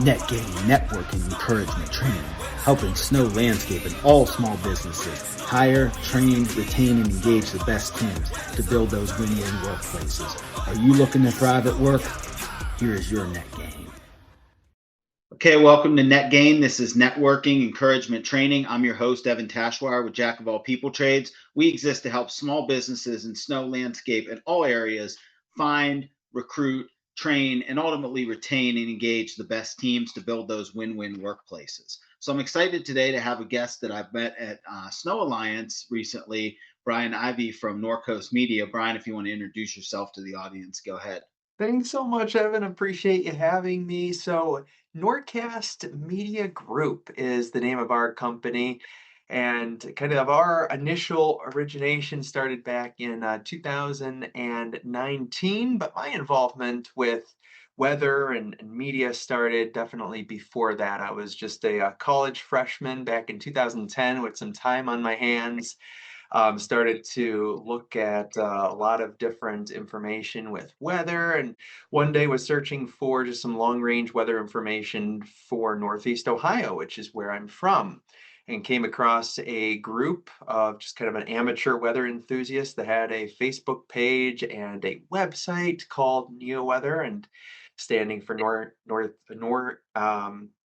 Net gain, networking, encouragement, training, helping Snow Landscape and all small businesses hire, train, retain, and engage the best teams to build those win-win workplaces. Are you looking to thrive at work? Here is your net gain. Okay, welcome to Net Gain. This is networking, encouragement, training. I'm your host, Evan Tashwar with Jack of All People Trades. We exist to help small businesses in Snow Landscape in all areas find, recruit, train, and ultimately retain and engage the best teams to build those win-win workplaces. So I'm excited today to have a guest that I've met at Snow Alliance recently, Brian Ivey from Norcast Media. Brian, if you want to introduce yourself to the audience, go ahead. Thanks so much, Evan. Appreciate you having me. So, Norcast Media Group is the name of our company. And kind of our initial origination started back in 2019, but my involvement with weather and media started definitely before that. I was just a college freshman back in 2010 with some time on my hands. Started to look at a lot of different information with weather, and one day was searching for just some long range weather information for Northeast Ohio, which is where I'm from, and came across a group of just kind of an amateur weather enthusiast that had a Facebook page and a website called NeoWeather, and standing for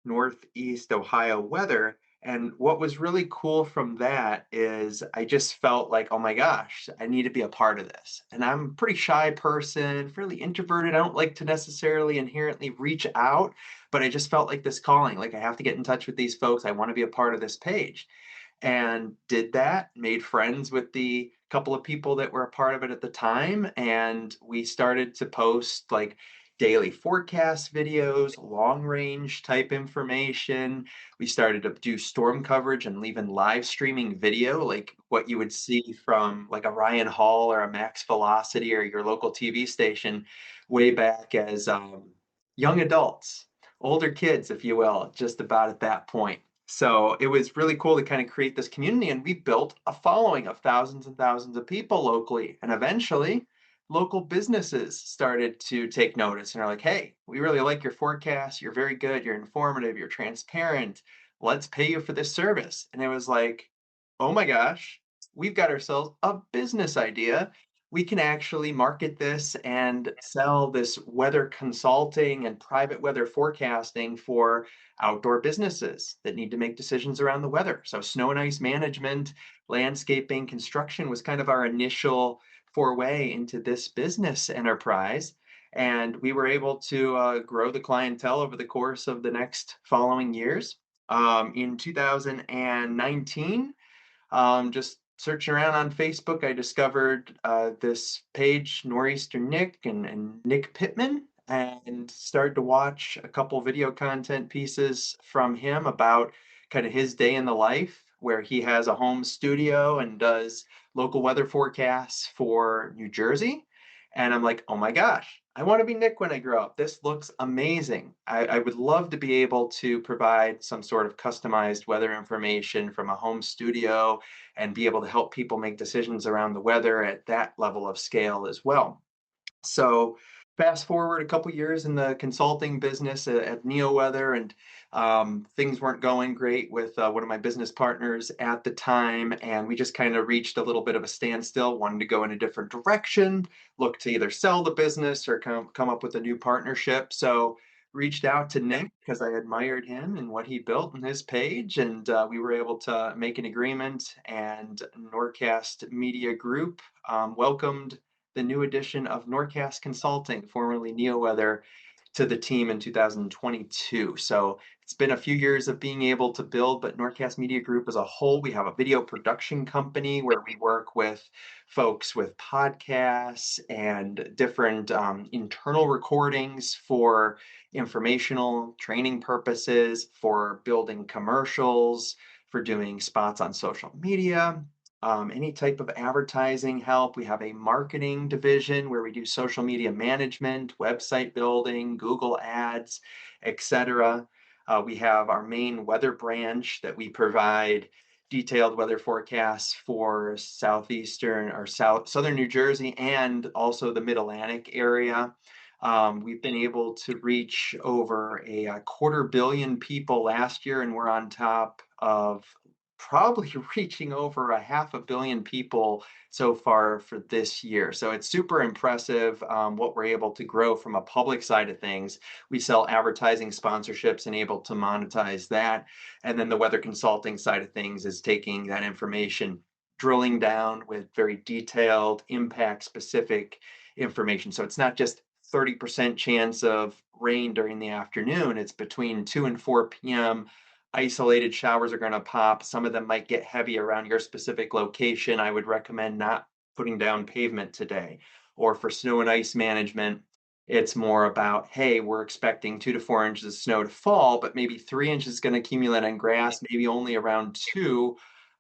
Northeast Ohio Weather. And what was really cool from that is I just felt like, oh my gosh, I need to be a part of this. And I'm a pretty shy person, fairly introverted. I don't like to necessarily inherently reach out, but I just felt like this calling, like I have to get in touch with these folks. I want to be a part of this page. And did that, made friends with the couple of people that were a part of it at the time. And we started to post like daily forecast videos, long range type information. We started to do storm coverage and even live streaming video, like what you would see from like a Ryan Hall or a Max Velocity or your local TV station way back as young adults, older kids, if you will, just about at that point. So it was really cool to kind of create this community, and we built a following of thousands and thousands of people locally. And eventually, local businesses started to take notice and are like, hey, we really like your forecast. You're very good. You're informative. You're transparent. Let's pay you for this service. And it was like, oh my gosh, we've got ourselves a business idea. We can actually market this and sell this weather consulting and private weather forecasting for outdoor businesses that need to make decisions around the weather. So, snow and ice management, landscaping, construction was kind of our initial foray into this business enterprise. And we were able to grow the clientele over the course of the next following years. In 2019, just searching around on Facebook, I discovered this page, Nor'easter Nick and Nick Pittman, and started to watch a couple video content pieces from him about kind of his day in the life, where he has a home studio and does local weather forecasts for New Jersey. And I'm like, oh my gosh, I want to be Nick when I grow up. This looks amazing. I would love to be able to provide some sort of customized weather information from a home studio and be able to help people make decisions around the weather at that level of scale as well. So fast forward a couple years in the consulting business at NeoWeather, and things weren't going great with one of my business partners at the time, and we just kind of reached a little bit of a standstill, wanted to go in a different direction, look to either sell the business or come up with a new partnership. So reached out to Nick because I admired him and what he built on his page, and we were able to make an agreement. And Norcast Media Group welcomed the new edition of Norcast Consulting, formerly NeoWeather, to the team in 2022. So it's been a few years of being able to build, but Norcast Media Group as a whole, we have a video production company where we work with folks with podcasts and different internal recordings for informational training purposes, for building commercials, for doing spots on social media, any type of advertising help. We have a marketing division where we do social media management, website building, Google Ads, etc. We have our main weather branch that we provide detailed weather forecasts for southeastern or southern New Jersey and also the Mid-Atlantic area. We've been able to reach over a quarter billion people last year, and we're on top of probably reaching over a half a billion people so far for this year. So it's super impressive what we're able to grow from a public side of things. We sell advertising sponsorships and able to monetize that. And then the weather consulting side of things is taking that information, drilling down with very detailed, impact specific information. So it's not just 30% chance of rain during the afternoon. It's between 2 and 4 p.m. Isolated showers are going to pop. Some of them might get heavy around your specific location. I would recommend not putting down pavement today. Or for snow and ice management, it's more about, hey, we're expecting 2 to 4 inches of snow to fall, but maybe 3 inches is going to accumulate on grass, maybe only around two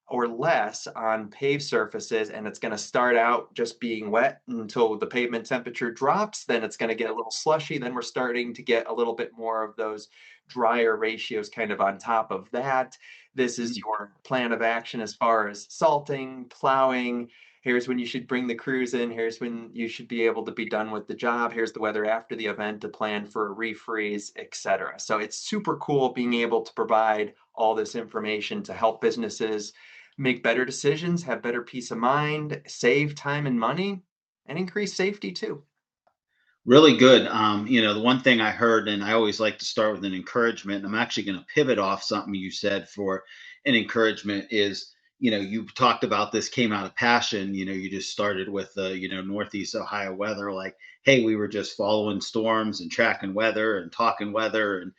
or less on paved surfaces, and it's going to start out just being wet until the pavement temperature drops. Then it's going to get a little slushy. Then we're starting to get a little bit more of those drier ratios kind of on top of that. This is your plan of action as far as salting, plowing. Here's when you should bring the crews in. Here's when you should be able to be done with the job. Here's the weather after the event to plan for a refreeze, etc. So it's super cool being able to provide all this information to help businesses make better decisions, have better peace of mind, save time and money, and increase safety too. Really good. The one thing I heard, and I always like to start with an encouragement, and I'm actually going to pivot off something you said for an encouragement is, you talked about this came out of passion. You just started with the, Northeast Ohio weather, like, hey, we were just following storms and tracking weather and talking weather and,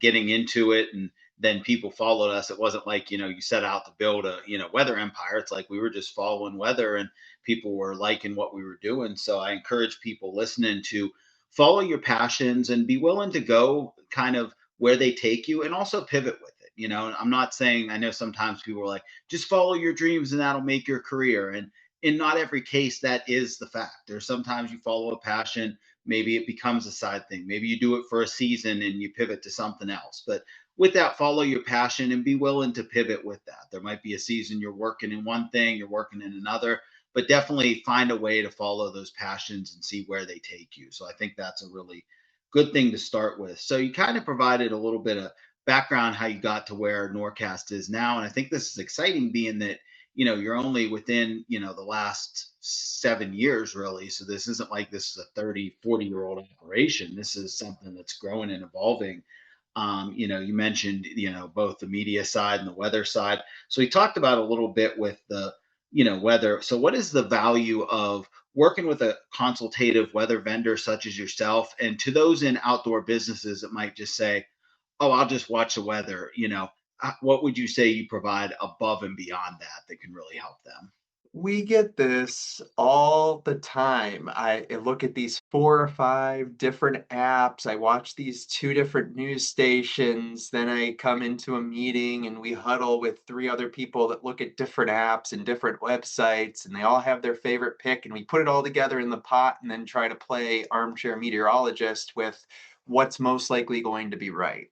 getting into it. And then people followed us. It wasn't like, you set out to build a, weather empire. It's like we were just following weather and people were liking what we were doing. So I encourage people listening to follow your passions and be willing to go kind of where they take you and also pivot with it. I'm not saying, I know sometimes people are like, just follow your dreams and that'll make your career. And in not every case, that is the fact. There's sometimes you follow a passion, maybe it becomes a side thing. Maybe you do it for a season and you pivot to something else. But with that, follow your passion and be willing to pivot with that. There might be a season you're working in one thing, you're working in another, but definitely find a way to follow those passions and see where they take you. So I think that's a really good thing to start with. So you kind of provided a little bit of background how you got to where Norcast is now. And I think this is exciting being that, you're only within, the last 7 years really. So this isn't like this is a 30, 40-year-old operation. This is something that's growing and evolving. You mentioned, both the media side and the weather side. So we talked about a little bit with the, weather. So what is the value of working with a consultative weather vendor such as yourself? And to those in outdoor businesses that might just say, oh, I'll just watch the weather, what would you say you provide above and beyond that can really help them? We get this all the time. I look at these 4 or 5 different apps. I watch these 2 different news stations. Then I come into a meeting and we huddle with 3 other people that look at different apps and different websites, and they all have their favorite pick. And we put it all together in the pot and then try to play armchair meteorologist with what's most likely going to be right.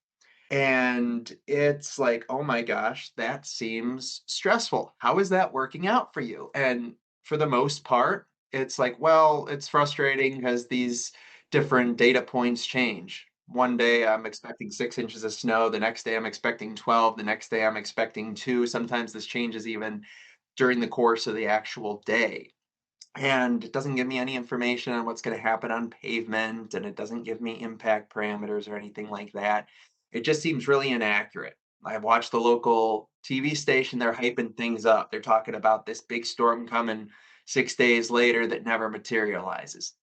And it's like, oh my gosh, that seems stressful. How is that working out for you? And for the most part, it's like, well, it's frustrating because these different data points change. One day I'm expecting 6 inches of snow. The next day I'm expecting 12. The next day I'm expecting two. Sometimes this changes even during the course of the actual day, and it doesn't give me any information on what's going to happen on pavement, and it doesn't give me impact parameters or anything like that. It just seems really inaccurate. I've watched the local TV station, they're hyping things up. They're talking about this big storm coming 6 days later that never materializes.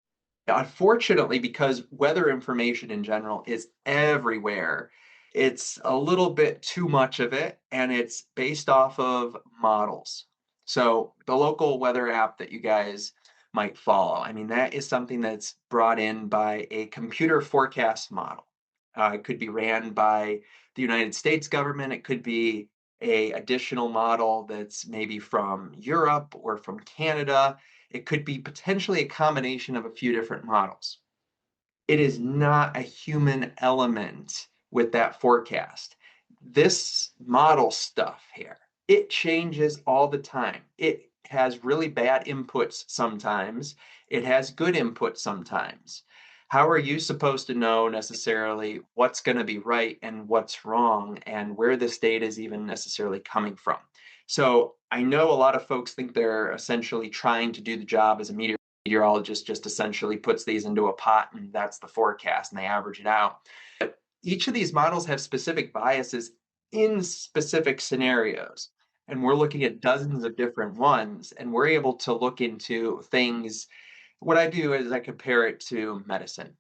Unfortunately, because weather information in general is everywhere, it's a little bit too much of it, and it's based off of models. So the local weather app that you guys might follow, I mean, that is something that's brought in by a computer forecast model. It could be ran by the United States government. It could be a additional model that's maybe from Europe or from Canada. It could be potentially a combination of a few different models. It is not a human element with that forecast. This model stuff here, it changes all the time. It has really bad inputs sometimes. It has good inputs sometimes. how are you supposed to know necessarily what's going to be right and what's wrong and where this data is even necessarily coming from? So I know a lot of folks think they're essentially trying to do the job as a meteorologist, just essentially puts these into a pot and that's the forecast and they average it out. Each of these models have specific biases in specific scenarios. And we're looking at dozens of different ones, and we're able to look into things. What I do is I compare it to medicine.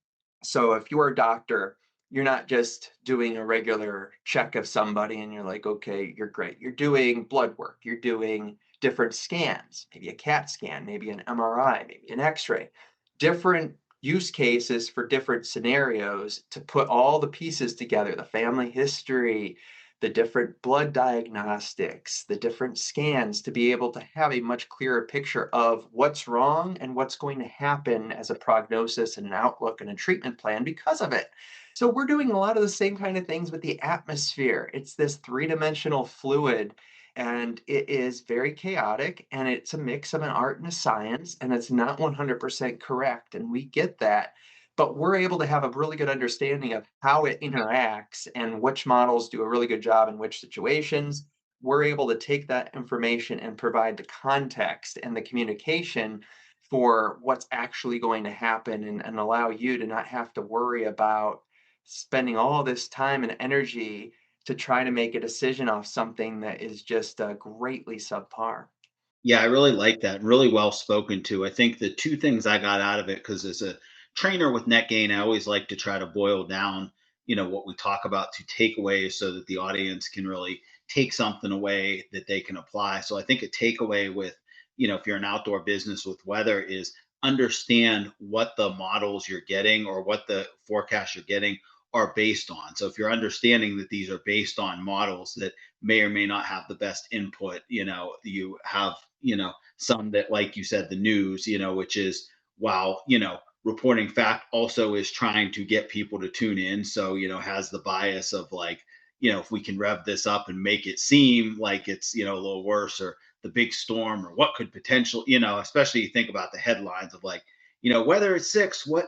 So if you're a doctor, you're not just doing a regular check of somebody and you're like, okay, you're great. You're doing blood work, you're doing different scans, maybe a CAT scan, maybe an MRI, maybe an x ray, different use cases for different scenarios to put all the pieces together, the family history, the different blood diagnostics, the different scans, to be able to have a much clearer picture of what's wrong and what's going to happen as a prognosis and an outlook and a treatment plan because of it. So we're doing a lot of the same kind of things with the atmosphere. It's this three-dimensional fluid and it is very chaotic and it's a mix of an art and a science and it's not 100% correct and we get that, but we're able to have a really good understanding of how it interacts and which models do a really good job in which situations. We're able to take that information and provide the context and the communication for what's actually going to happen and allow you to not have to worry about spending all this time and energy to try to make a decision off something that is just greatly subpar. Yeah, I really like that. Really well spoken to. I think the two things I got out of it, because as a trainer with net gain, I always like to try to boil down, what we talk about to takeaways so that the audience can really take something away that they can apply. So I think a takeaway with, if you're an outdoor business with weather is understand what the models you're getting or what the forecasts you're getting are based on. So if you're understanding that these are based on models that may or may not have the best input, you have some that, like you said, the news, which is, while reporting fact also is trying to get people to tune in, so has the bias of like, if we can rev this up and make it seem like it's a little worse, or the big storm, or what could potential, especially you think about the headlines of like, whether it's six, what,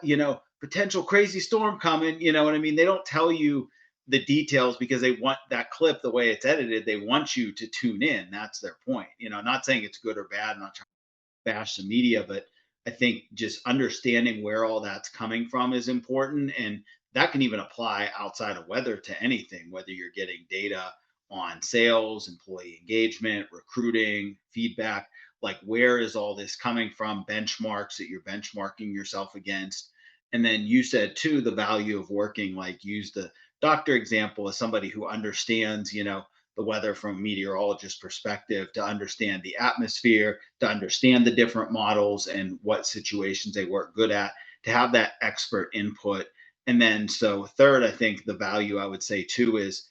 potential crazy storm coming, you know what I mean? They don't tell you the details because they want that clip, the way it's edited, they want you to tune in. That's their point. Not saying it's good or bad, I'm not trying to bash the media, but I think just understanding where all that's coming from is important. And that can even apply outside of weather to anything, whether you're getting data on sales, employee engagement, recruiting, feedback, like where is all this coming from, benchmarks that you're benchmarking yourself against. And then you said too, the value of working, like use the doctor example as somebody who understands, the weather from a meteorologist perspective, to understand the atmosphere, to understand the different models and what situations they work good at, to have that expert input. And then, so third, I think the value I would say too is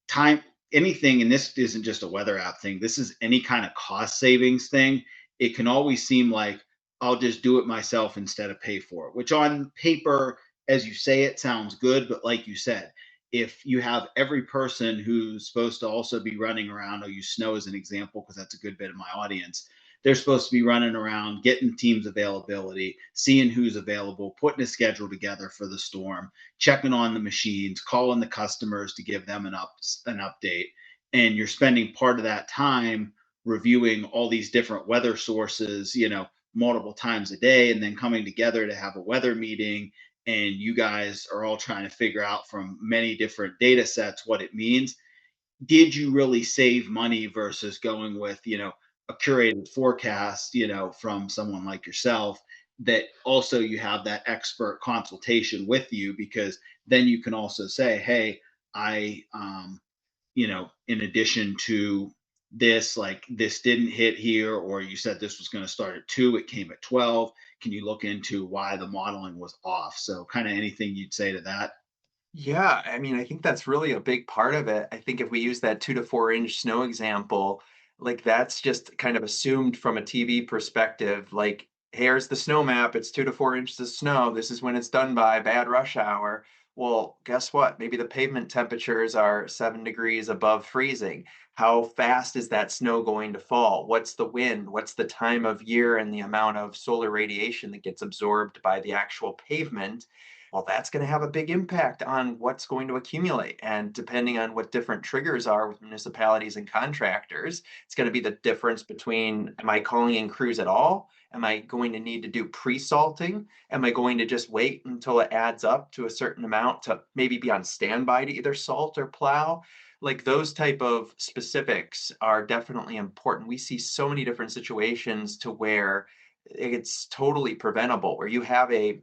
time. Anything, and this isn't just a weather app thing, this is any kind of cost savings thing. It can always seem like I'll just do it myself instead of pay for it, which on paper, as you say, it sounds good. But like you said, if you have every person who's supposed to also be running around, I'll use snow as an example because that's a good bit of my audience, they're supposed to be running around, getting teams availability, seeing who's available, putting a schedule together for the storm, checking on the machines, calling the customers to give them an update. And you're spending part of that time reviewing all these different weather sources, multiple times a day, and then coming together to have a weather meeting. And you guys are all trying to figure out from many different data sets what it means. Did you really save money versus going with, a curated forecast, from someone like yourself, that also you have that expert consultation with you, because then you can also say, hey, I, in addition to this, like this didn't hit here, or you said this was going to start at 2, it came at 12. Can you look into why the modeling was off? So kind of anything you'd say to that? Yeah, I mean, I think that's really a big part of it. I think if we use that 2 to 4 inch snow example, like that's just kind of assumed from a TV perspective. Like here's the snow map. It's 2 to 4 inches of snow. This is when it's done by bad rush hour. Well, guess what? Maybe the pavement temperatures are 7 degrees above freezing. How fast is that snow going to fall? What's the wind? What's the time of year and the amount of solar radiation that gets absorbed by the actual pavement? Well, that's going to have a big impact on what's going to accumulate. And depending on what different triggers are with municipalities and contractors, it's going to be the difference between, am I calling in crews at all? Am I going to need to do pre-salting? Am I going to just wait until it adds up to a certain amount to maybe be on standby to either salt or plow? Like those type of specifics are definitely important. We see so many different situations to where it's totally preventable, where you have a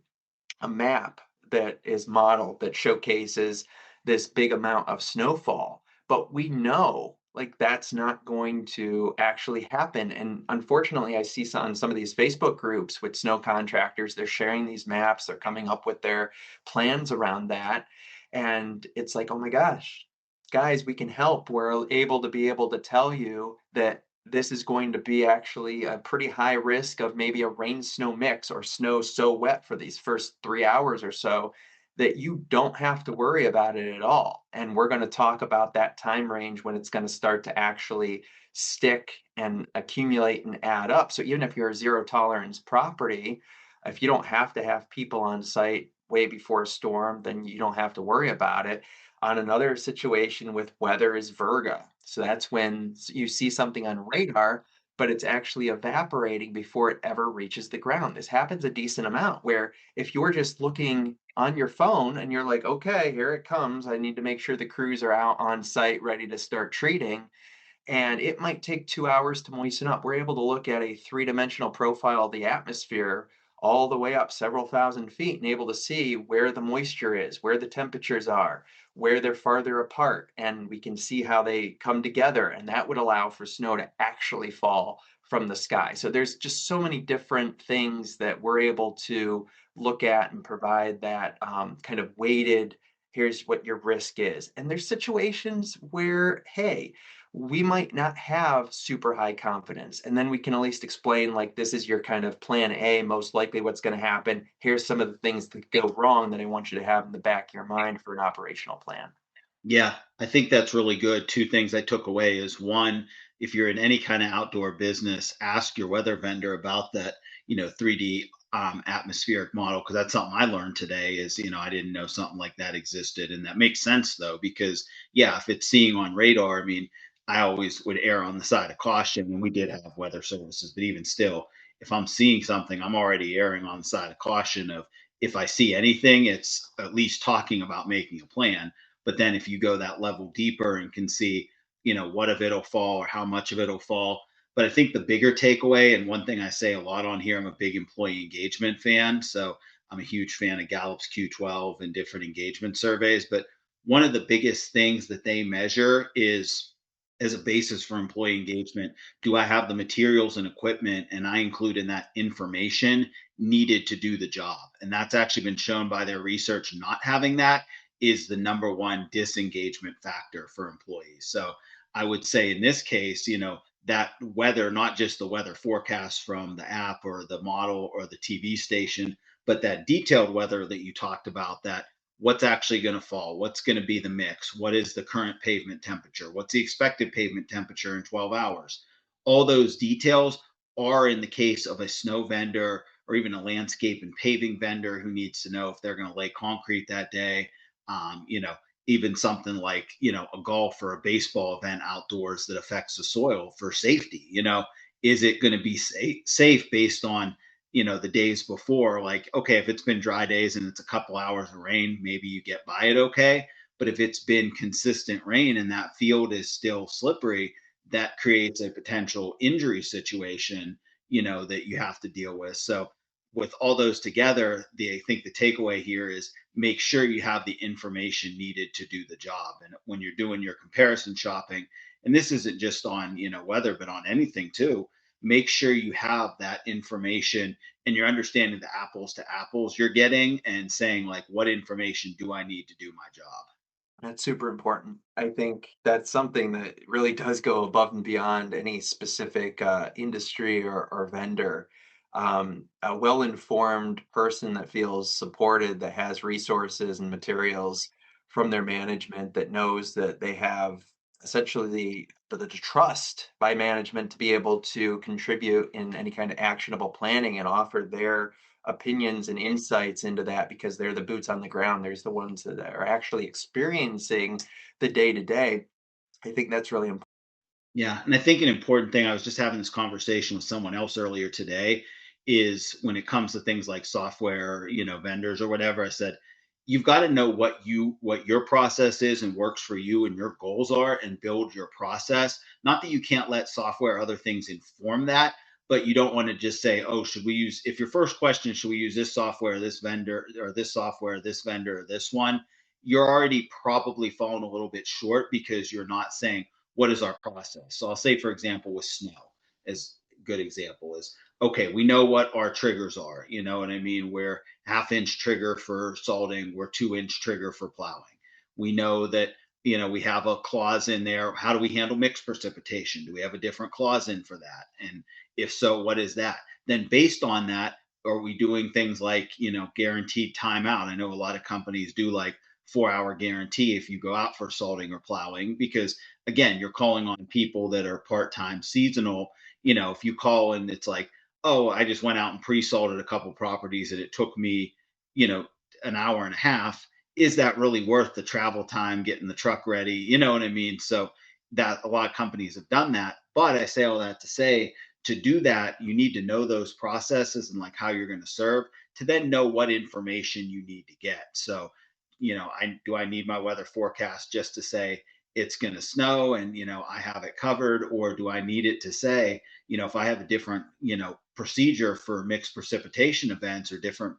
map that is modeled that showcases this big amount of snowfall, but we know like that's not going to actually happen. And unfortunately, I see on some of these Facebook groups with snow contractors, they're sharing these maps, they're coming up with their plans around that. And it's like, oh my gosh, guys, we can help. We're able to tell you that this is going to be actually a pretty high risk of maybe a rain snow mix or snow so wet for these first 3 hours or so that you don't have to worry about it at all. And we're going to talk about that time range when it's going to start to actually stick and accumulate and add up. So even if you're a zero tolerance property, if you don't have to have people on site way before a storm, then you don't have to worry about it. On another situation with weather is Virga. So that's when you see something on radar, but it's actually evaporating before it ever reaches the ground. This happens a decent amount where if you're just looking on your phone and you're like, okay, here it comes. I need to make sure the crews are out on site ready to start treating, and it might take 2 hours to moisten up. We're able to look at a three-dimensional profile of the atmosphere all the way up several thousand feet and able to see where the moisture is, where the temperatures are, where they're farther apart, and we can see how they come together, and that would allow for snow to actually fall from the sky. So there's just so many different things that we're able to look at and provide that kind of weighted, here's what your risk is. And there's situations where, hey, we might not have super high confidence. And then we can at least explain, like, this is your kind of plan A, most likely what's going to happen. Here's some of the things that go wrong that I want you to have in the back of your mind for an operational plan. Yeah, I think that's really good. Two things I took away is one, if you're in any kind of outdoor business, ask your weather vendor about that, 3D atmospheric model, because that's something I learned today is, I didn't know something like that existed. And that makes sense though, because yeah, if it's seeing on radar, I mean, I always would err on the side of caution, and we did have weather services, but even still, if I'm seeing something, I'm already erring on the side of caution of if I see anything, it's at least talking about making a plan. But then if you go that level deeper and can see, what of it'll fall or how much of it'll fall. But I think the bigger takeaway, and one thing I say a lot on here, I'm a big employee engagement fan. So I'm a huge fan of Gallup's Q12 and different engagement surveys. But one of the biggest things that they measure is as a basis for employee engagement, do I have the materials and equipment, and I include in that information needed to do the job? And that's actually been shown by their research. Not having that is the number one disengagement factor for employees. So I would say in this case, that weather, not just the weather forecast from the app or the model or the TV station, but that detailed weather that you talked about, that what's actually going to fall, what's going to be the mix, what is the current pavement temperature, what's the expected pavement temperature in 12 hours. All those details are in the case of a snow vendor or even a landscape and paving vendor who needs to know if they're going to lay concrete that day. Even something like, a golf or a baseball event outdoors that affects the soil for safety, is it going to be safe based on, the days before? Like, okay, if it's been dry days and it's a couple hours of rain, maybe you get by it okay. But if it's been consistent rain and that field is still slippery, that creates a potential injury situation, that you have to deal with. So with all those together, I think the takeaway here is make sure you have the information needed to do the job. And when you're doing your comparison shopping, and this isn't just on, weather, but on anything too, make sure you have that information and you're understanding the apples to apples you're getting and saying like, what information do I need to do my job? That's super important. I think that's something that really does go above and beyond any specific industry or vendor. a well-informed person that feels supported, that has resources and materials from their management, that knows that they have essentially the trust by management to be able to contribute in any kind of actionable planning and offer their opinions and insights into that, because they're the boots on the ground. There's the ones that are actually experiencing the day to day. I think that's really important. Yeah, and I think an important thing, I was just having this conversation with someone else earlier today, is when it comes to things like software, vendors or whatever. I said, you've got to know what your process is and works for you and your goals are, and build your process. Not that you can't let software or other things inform that, but you don't want to just say, oh, should we use, if your first question, should we use this software, this vendor, or this software, this vendor, or this one, you're already probably falling a little bit short, because you're not saying, what is our process? So I'll say, for example, with snow, as a good example is, okay, we know what our triggers are. You know what I mean? We're half-inch trigger for salting, we're 2-inch trigger for plowing. We know that, we have a clause in there. How do we handle mixed precipitation? Do we have a different clause in for that? And if so, what is that? Then based on that, are we doing things like, guaranteed timeout? I know a lot of companies do like 4-hour guarantee if you go out for salting or plowing, because again, you're calling on people that are part-time seasonal. If you call and it's like, oh, I just went out and pre-salted a couple properties and it took me, you know, an hour and a half. Is that really worth the travel time getting the truck ready? You know what I mean? So that a lot of companies have done that. But I say all that to say, to do that, you need to know those processes and like how you're going to serve, to then know what information you need to get. So, I need my weather forecast just to say it's going to snow and I have it covered, or do I need it to say, if I have a different procedure for mixed precipitation events or different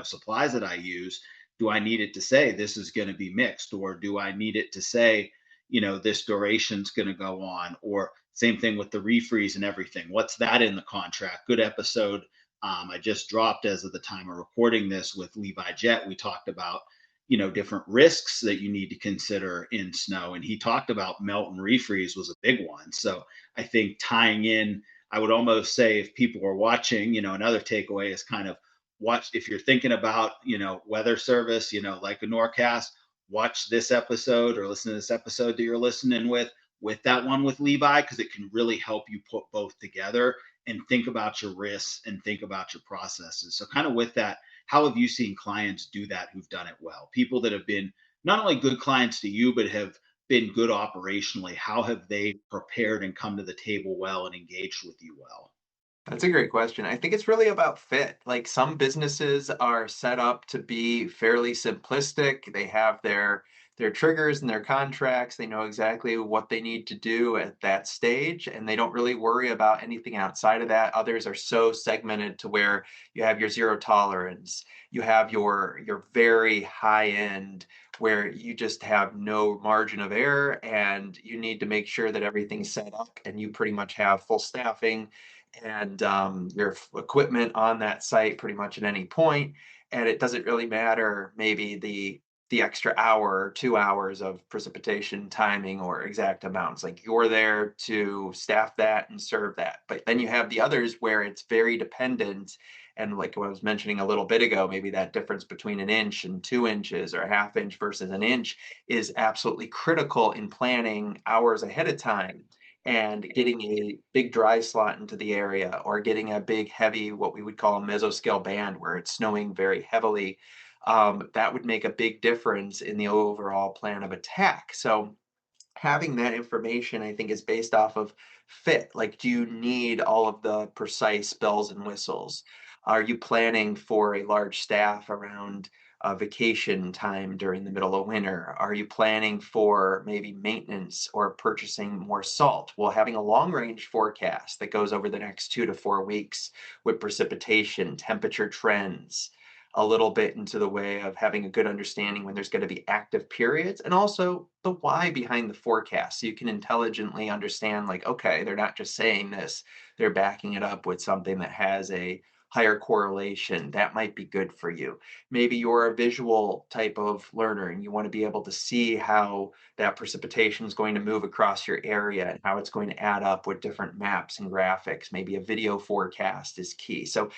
supplies that I use, do I need it to say this is going to be mixed, or do I need it to say this duration's going to go on? Or same thing with the refreeze and everything, what's that in the contract? Good episode I just dropped as of the time of recording this with Levi Jet. We talked about different risks that you need to consider in snow, and he talked about melt and refreeze was a big one. So I think tying in, I would almost say, if people are watching, another takeaway is kind of watch, if you're thinking about weather service, like a Norcast, watch this episode or listen to this episode that you're listening with that one with Levi, because it can really help you put both together and think about your risks and think about your processes. So kind of with that, how have you seen clients do that who've done it well? People that have been not only good clients to you, but have been good operationally. How have they prepared and come to the table well and engaged with you well? That's a great question. I think it's really about fit. Like, some businesses are set up to be fairly simplistic. They have their triggers and their contracts. They know exactly what they need to do at that stage, and they don't really worry about anything outside of that. Others are so segmented to where you have your zero tolerance, you have your very high end, where you just have no margin of error, and you need to make sure that everything's set up and you pretty much have full staffing and your equipment on that site pretty much at any point. And it doesn't really matter maybe the extra hour or 2 hours of precipitation timing or exact amounts. Like, you're there to staff that and serve that. But then you have the others where it's very dependent. And like what I was mentioning a little bit ago, maybe that difference between an inch and 2 inches, or a half inch versus an inch, is absolutely critical in planning hours ahead of time and getting a big dry slot into the area, or getting a big heavy, what we would call a mesoscale band, where it's snowing very heavily. That would make a big difference in the overall plan of attack. So having that information, I think, is based off of fit. Like, do you need all of the precise bells and whistles? Are you planning for a large staff around vacation time during the middle of winter? Are you planning for maybe maintenance or purchasing more salt? Well, having a long range forecast that goes over the next 2 to 4 weeks with precipitation, temperature trends, a little bit into the way of having a good understanding when there's going to be active periods, and also the why behind the forecast. So you can intelligently understand, like, okay, they're not just saying this, they're backing it up with something that has a higher correlation. That might be good for you. Maybe you're a visual type of learner and you want to be able to see how that precipitation is going to move across your area and how it's going to add up with different maps and graphics. Maybe a video forecast is key. So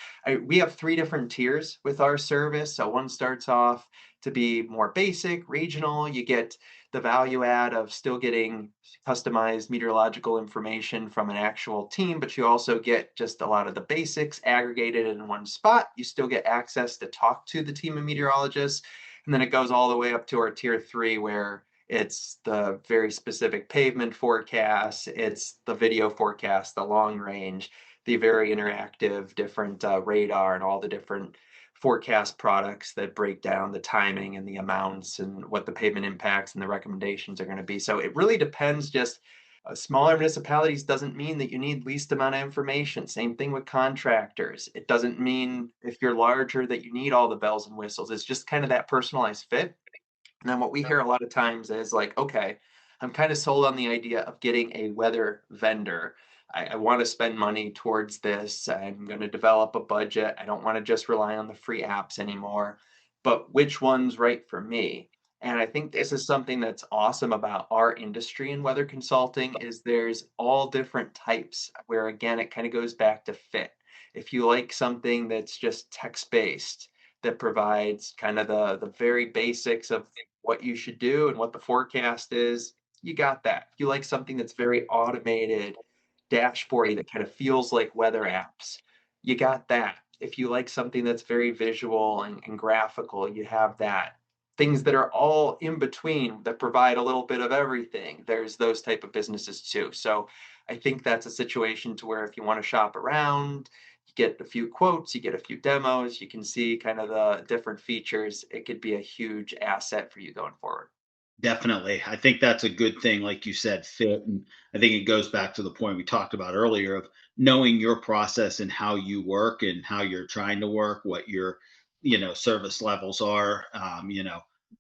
we have three different tiers with our service. So one starts off to be more basic, regional. You get the value add of still getting customized meteorological information from an actual team, but you also get just a lot of the basics aggregated in one spot. You still get access to talk to the team of meteorologists. And then it goes all the way up to our tier three, where it's the very specific pavement forecasts, it's the video forecast, the long range, the very interactive different radar and all the different forecast products that break down the timing and the amounts and what the pavement impacts and the recommendations are going to be. So it really depends. Just smaller municipalities doesn't mean that you need least amount of information. Same thing with contractors. It doesn't mean if you're larger that you need all the bells and whistles. It's just kind of that personalized fit. And then what we hear a lot of times is like, okay, I'm kind of sold on the idea of getting a weather vendor. I want to spend money towards this. I'm going to develop a budget. I don't want to just rely on the free apps anymore. But which one's right for me? And I think this is something that's awesome about our industry in weather consulting is there's all different types where again it kind of goes back to fit. If you like something that's just text-based, that provides kind of the very basics of what you should do and what the forecast is, you got that. If you like something that's very automated, dashboardy, that kind of feels like weather apps, you got that. If you like something that's very visual and graphical, you have that. Things that are all in between that provide a little bit of everything. There's those type of businesses too. So I think that's a situation to where if you want to shop around, you get a few quotes, you get a few demos, you can see kind of the different features. It could be a huge asset for you going forward. Definitely. I think that's a good thing, like you said, fit. And I think it goes back to the point we talked about earlier of knowing your process and how you work and how you're trying to work, what your, service levels are.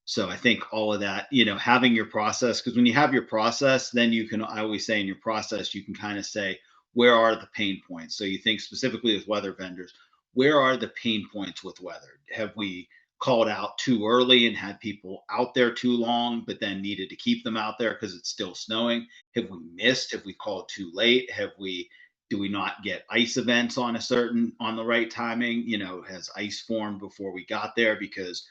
So I think all of that, having your process, because when you have your process, then you can, I always say in your process, you can kind of say, where are the pain points? So you think specifically with weather vendors, where are the pain points with weather? Have we called out too early and had people out there too long, but then needed to keep them out there because it's still snowing? Have we missed? Have we called too late? Do we not get ice events on the right timing? Has ice formed before we got there because,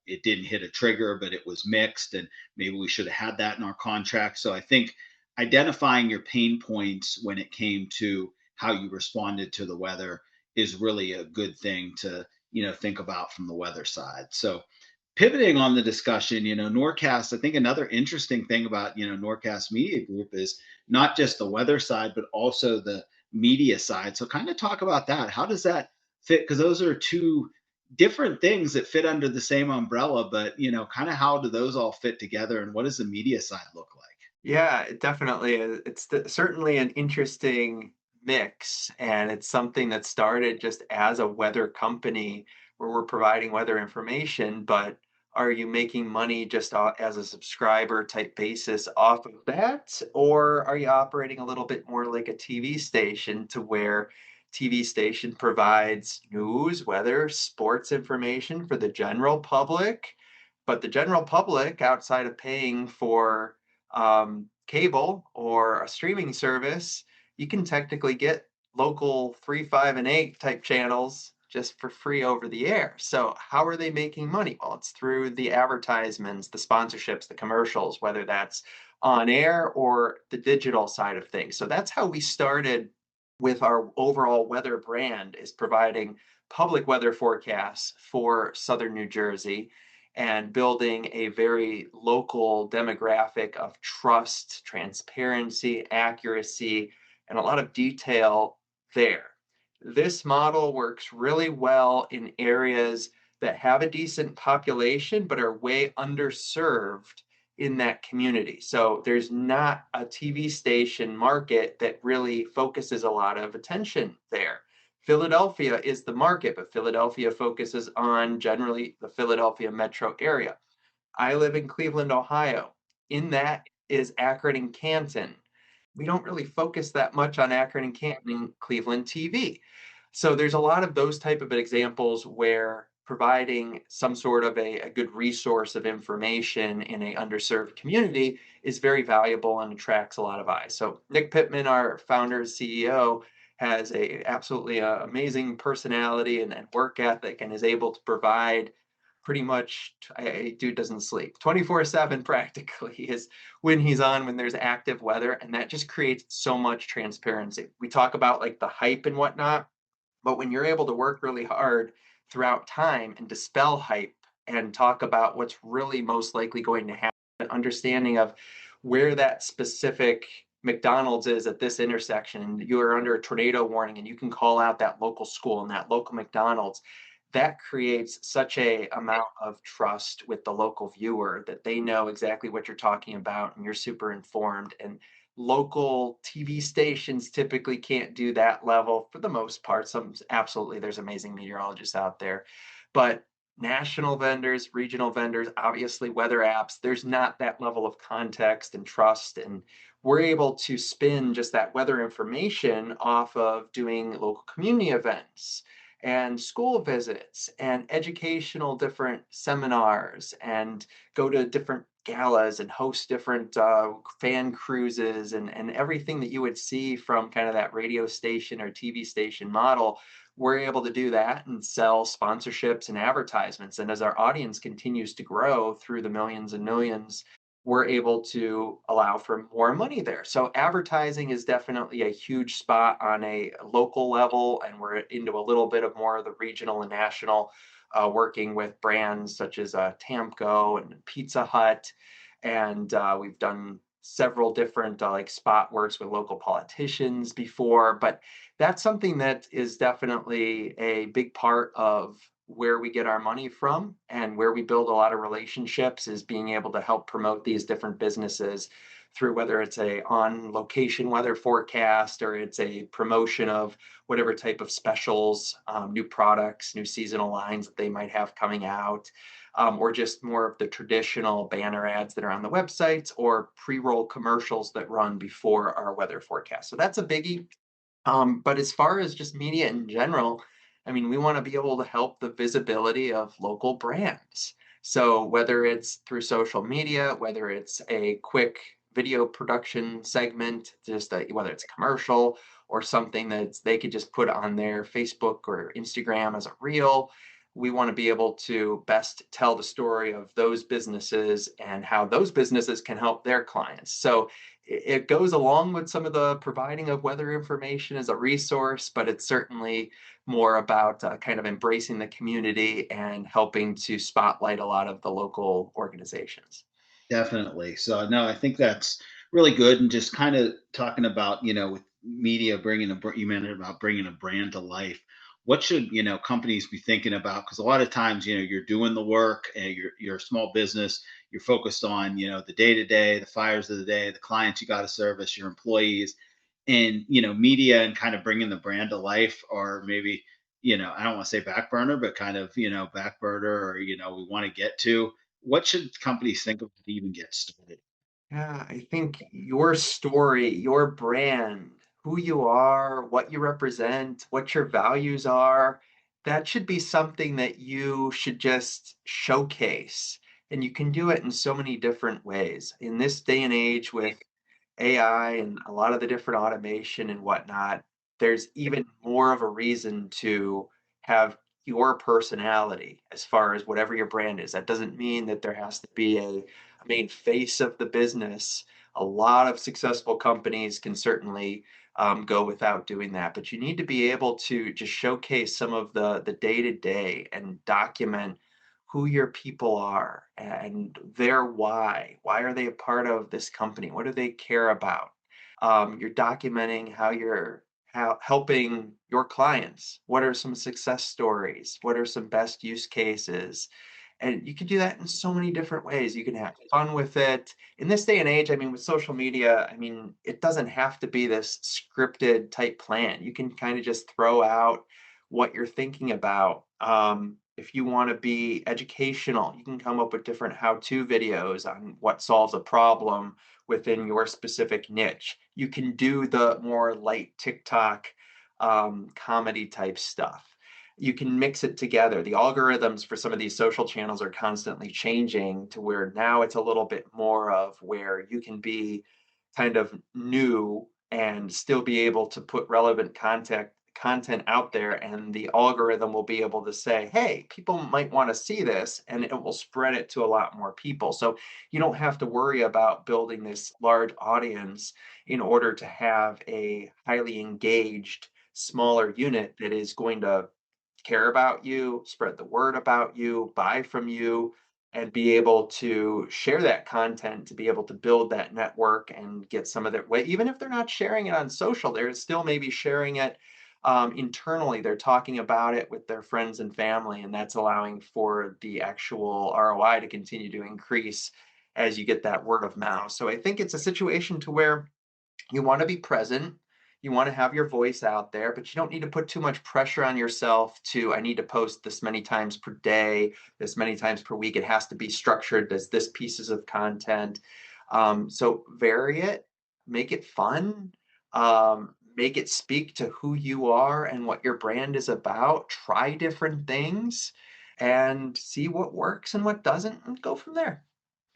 it didn't hit a trigger, but it was mixed and maybe we should have had that in our contract. So I think identifying your pain points when it came to how you responded to the weather is really a good thing to think about from the weather side. So pivoting on the discussion, Norcast, I think another interesting thing about, Norcast Media Group is not just the weather side, but also the media side. So kind of talk about that. How does that fit? Because those are two different things that fit under the same umbrella, but, kind of how do those all fit together and what does the media side look like? Yeah, it definitely is. It's certainly an interesting mix, and it's something that started just as a weather company where we're providing weather information. But are you making money just as a subscriber type basis off of that? Or are you operating a little bit more like a TV station to where TV station provides news, weather, sports information for the general public? But the general public, outside of paying for cable or a streaming service, you can technically get local 3, 5, and 8 type channels just for free over the air. So how are they making money? Well, it's through the advertisements, the sponsorships, the commercials, whether that's on air or the digital side of things. So that's how we started with our overall weather brand, is providing public weather forecasts for southern New Jersey and building a very local demographic of trust, transparency, accuracy, and a lot of detail there. This model works really well in areas that have a decent population but are way underserved in that community. So there's not a TV station market that really focuses a lot of attention there. Philadelphia is the market, but Philadelphia focuses on generally the Philadelphia metro area. I live in Cleveland, Ohio. In that is Akron and Canton. We don't really focus that much on Akron and Canton in Cleveland TV. So there's a lot of those type of examples where providing some sort of a good resource of information in a underserved community is very valuable and attracts a lot of eyes. So Nick Pittman, our founder and CEO, has a absolutely amazing personality and work ethic and is able to provide pretty much dude doesn't sleep 24/7 practically is when he's on when there's active weather, and that just creates so much transparency. We talk about like the hype and whatnot, but when you're able to work really hard throughout time and dispel hype and talk about what's really most likely going to happen, an understanding of where that specific McDonald's is at this intersection, and you are under a tornado warning, and you can call out that local school and that local McDonald's, that creates such a amount of trust with the local viewer that they know exactly what you're talking about and you're super informed. And local TV stations typically can't do that level for the most part. Some absolutely, there's amazing meteorologists out there, but national vendors, regional vendors, obviously weather apps, there's not that level of context and trust. And we're able to spin just that weather information off of doing local community events and school visits and educational different seminars and go to different galas and host different fan cruises and everything that you would see from kind of that radio station or TV station model. We're able to do that and sell sponsorships and advertisements. And as our audience continues to grow through the millions and millions, we're able to allow for more money there. So advertising is definitely a huge spot on a local level, and we're into a little bit of more of the regional and national, working with brands such as Tamco and Pizza Hut, and we've done several different like spot works with local politicians before. But that's something that is definitely a big part of where we get our money from and where we build a lot of relationships, is being able to help promote these different businesses through whether it's a on location weather forecast or it's a promotion of whatever type of specials, new products, new seasonal lines that they might have coming out, or just more of the traditional banner ads that are on the websites or pre-roll commercials that run before our weather forecast. So that's a biggie. But as far as just media in general, I mean, we want to be able to help the visibility of local brands. So whether it's through social media, whether it's a quick video production segment, just whether it's a commercial or something that they could just put on their Facebook or Instagram as a reel, we want to be able to best tell the story of those businesses and how those businesses can help their clients. So it goes along with some of the providing of weather information as a resource, but it's certainly more about kind of embracing the community and helping to spotlight a lot of the local organizations. Definitely. So no, I think that's really good. And just kind of talking about, with media bringing you mentioned about bringing a brand to life. What should, companies be thinking about? Because a lot of times, you're doing the work and you're a small business. You're focused on, the day to day, the fires of the day, the clients you got to service, your employees, and media and kind of bringing the brand to life, or maybe, I don't want to say back burner, but kind of, back burner, or we want to get to. What should companies think of to even get started? Yeah, I think your story, your brand, who you are, what you represent, what your values are, that should be something that you should just showcase. And you can do it in so many different ways. In this day and age with AI and a lot of the different automation and whatnot, there's even more of a reason to have your personality as far as whatever your brand is. That doesn't mean that there has to be a main face of the business. A lot of successful companies can certainly go without doing that, but you need to be able to just showcase some of the day to day and document who your people are and their why. Why are they a part of this company? What do they care about? You're documenting how you're helping your clients. What are some success stories? What are some best use cases? And you can do that in so many different ways. You can have fun with it. In this day and age, I mean, with social media, I mean, it doesn't have to be this scripted type plan. You can kind of just throw out what you're thinking about. If you want to be educational, you can come up with different how-to videos on what solves a problem within your specific niche. You can do the more light TikTok comedy type stuff. You can mix it together. The algorithms for some of these social channels are constantly changing to where now it's a little bit more of where you can be kind of new and still be able to put relevant content out there, and the algorithm will be able to say, hey, people might want to see this, and it will spread it to a lot more people. So you don't have to worry about building this large audience in order to have a highly engaged smaller unit that is going to care about you, spread the word about you, buy from you, and be able to share that content to be able to build that network and get some of their way. Even if they're not sharing it on social, they're still maybe sharing it internally. They're talking about it with their friends and family, and that's allowing for the actual ROI to continue to increase as you get that word of mouth. So I think it's a situation to where you want to be present. You want to have your voice out there, but you don't need to put too much pressure on yourself to, I need to post this many times per day, this many times per week. It has to be structured as this pieces of content. So vary it, make it fun, make it speak to who you are and what your brand is about. Try different things and see what works and what doesn't, and go from there.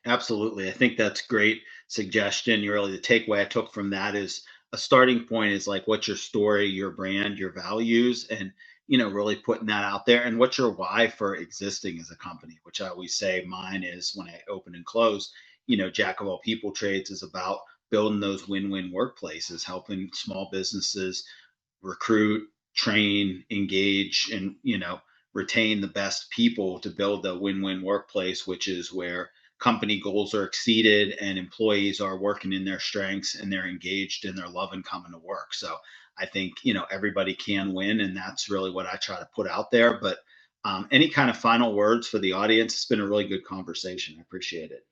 Absolutely. I think that's great suggestion. Really, the takeaway I took from that is a starting point is like, what's your story, your brand, your values, and really putting that out there. And what's your why for existing as a company, which I always say mine is when I open and close, Jack of all people trades is about building those win-win workplaces, helping small businesses recruit, train, engage, and retain the best people to build a win-win workplace, which is where company goals are exceeded and employees are working in their strengths and they're engaged and they're loving coming to work. So I think everybody can win, and that's really what I try to put out there. But any kind of final words for the audience? It's been a really good conversation. I appreciate it.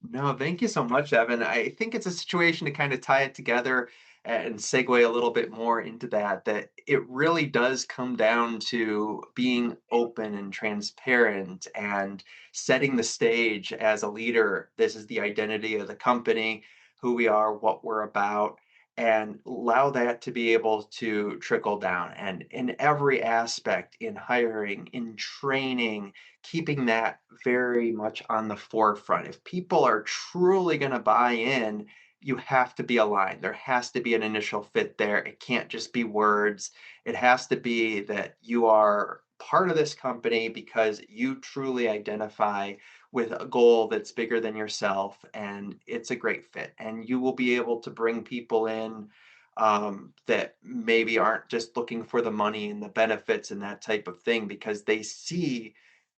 No, thank you so much, Evan. I think it's a situation to kind of tie it together and segue a little bit more into that, that it really does come down to being open and transparent and setting the stage as a leader. This is the identity of the company, who we are, what we're about, and allow that to be able to trickle down. And in every aspect, in hiring, in training, keeping that very much on the forefront. If people are truly going to buy in, you have to be aligned. There has to be an initial fit there. It can't just be words. It has to be that you are part of this company because you truly identify with a goal that's bigger than yourself, and it's a great fit. And you will be able to bring people in that maybe aren't just looking for the money and the benefits and that type of thing, because they see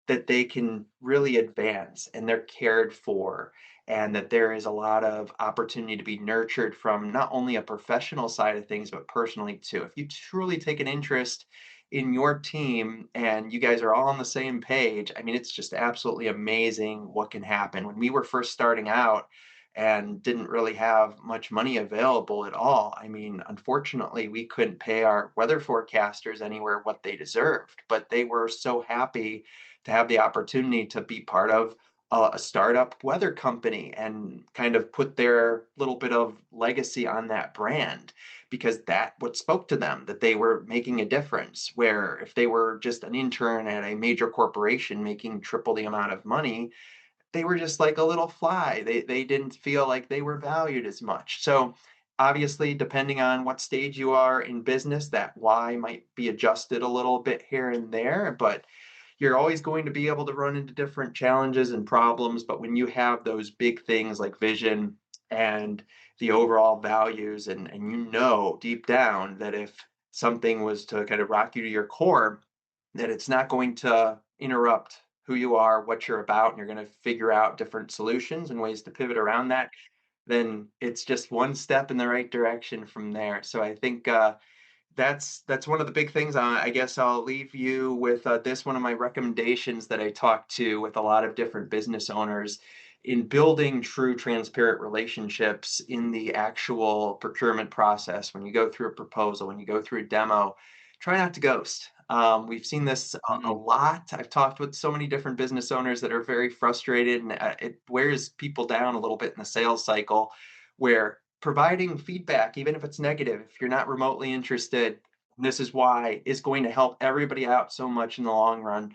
that they can really advance and they're cared for, and that there is a lot of opportunity to be nurtured from not only a professional side of things but personally too. If you truly take an interest in your team and you guys are all on the same page, I mean, it's just absolutely amazing what can happen. When we were first starting out and didn't really have much money available at all, I mean, unfortunately we couldn't pay our weather forecasters anywhere what they deserved, but they were so happy to have the opportunity to be part of a startup weather company and kind of put their little bit of legacy on that brand, because that what spoke to them, that they were making a difference. Where if they were just an intern at a major corporation making triple the amount of money, they were just like a little fly. They didn't feel like they were valued as much. So obviously, depending on what stage you are in business, that why might be adjusted a little bit here and there, but you're always going to be able to run into different challenges and problems. But when you have those big things like vision and the overall values, and you know deep down that if something was to kind of rock you to your core, that it's not going to interrupt who you are, what you're about, and you're going to figure out different solutions and ways to pivot around that, then it's just one step in the right direction from there. So I think that's one of the big things. I guess I'll leave you with this one of my recommendations that I talk to with a lot of different business owners in building true transparent relationships in the actual procurement process. When you go through a proposal, when you go through a demo, try not to ghost. We've seen this a Mm. lot. I've talked with so many different business owners that are very frustrated, and it wears people down a little bit in the sales cycle, where providing feedback, even if it's negative, if you're not remotely interested, And this is why is going to help everybody out so much in the long run.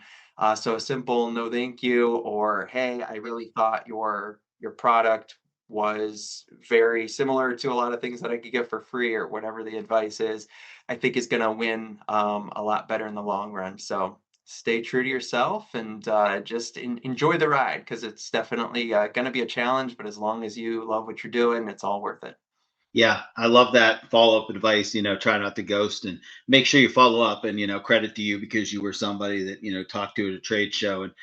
So a simple no thank you, or hey, I really thought your product was very similar to a lot of things that I could get for free, or whatever the advice is, I think is going to win a lot better in the long run. So stay true to yourself and just enjoy the ride, because it's definitely going to be a challenge. But as long as you love what you're doing, it's all worth it. Yeah, I love that follow-up advice, try not to ghost and make sure you follow up, and credit to you because you were somebody that, talked to at a trade show and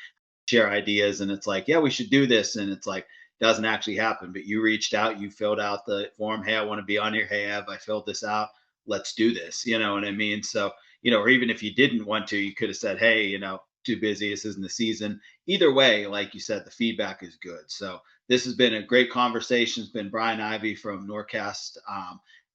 share ideas, and it's like, yeah, we should do this, and it's like doesn't actually happen. But you reached out, you filled out the form. Hey, I want to be on here. Hey, have I filled this out? Let's do this. You know what I mean? So, or even if you didn't want to, you could have said, hey, too busy, this isn't the season. Either way, like you said, the feedback is good. So this has been a great conversation. It's been Brian Ivey from Norcast,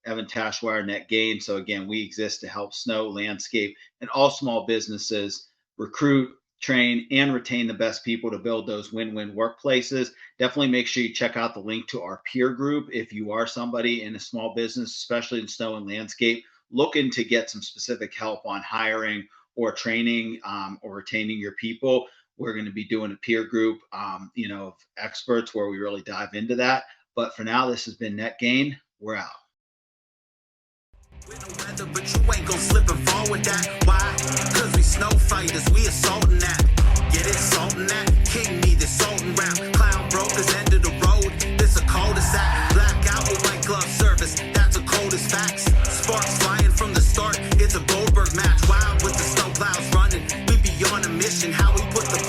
Evan Tashwire, Net Gain. So again, we exist to help snow, landscape, and all small businesses recruit, train, and retain the best people to build those win-win workplaces. Definitely make sure you check out the link to our peer group if you are somebody in a small business, especially in snow and landscape, looking to get some specific help on hiring or training or retaining your people. We're going to be doing a peer group, of experts where we really dive into that. But for now, this has been Net Gain. We're out. Weather, but you ain't gonna slip and fall with that. Why? Cause we snow fighters, we assaulting that. Get it, salting that. King need the salting round. Clown brokers, end of the road. This a cul-de-sac. Blackout with white glove service. That's the coldest facts. Sparks flying from the start. It's a Goldberg match. Wild with the snow plows running. We be on a mission. How we put the